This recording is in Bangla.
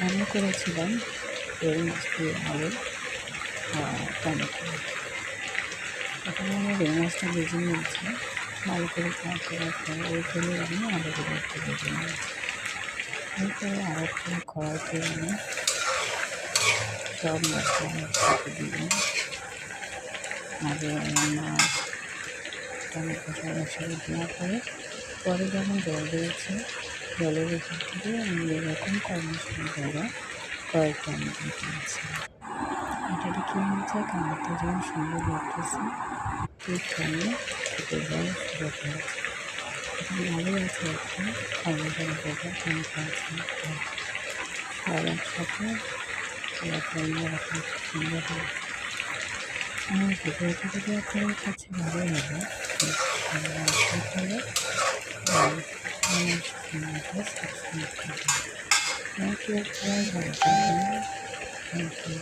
আমি করেছিলাম রুই মাছ দিয়ে আলু টমেটো। প্রথমে আমি রুই মাছটা ভেজে নিয়েছি, ভালো করে ফ্রাই করার পরে ওই তেলে আমি আলুগুলো একটু ভেজে নিয়েছি। এরপরে আরেকটা কড়াইতে আমি সব মশলা একসাথে দিলাম, আলু মাছ টমেটো সব একসাথে দেওয়ার পরে যখন জল দিয়েছি, জলের উপর থেকে আমি এরকম গরম মশলা গুঁড়ো কয়েকটা আমি দিয়ে দিয়েছি। এটা কী হয়েছে, কালারটা যেমন সুন্দর লাগতেছে, ঠিক তেমনি খেতে বড় সুযোগ হয়েছে। এখানে আলু আছে একটা, টমেটোর উপরে টমেটো আছে একটা, সব একসাথে এরকম সুন্দর হয়েছে। আমার ভিডিওটা যদি আপনাদের কাছে ভালো লাগে তাহলে আমার চ্যানেলটা সাবস্ক্রাইব করবেন। থ্যাংক ইউ, সবাই ভালো থাকবেন। Thank you.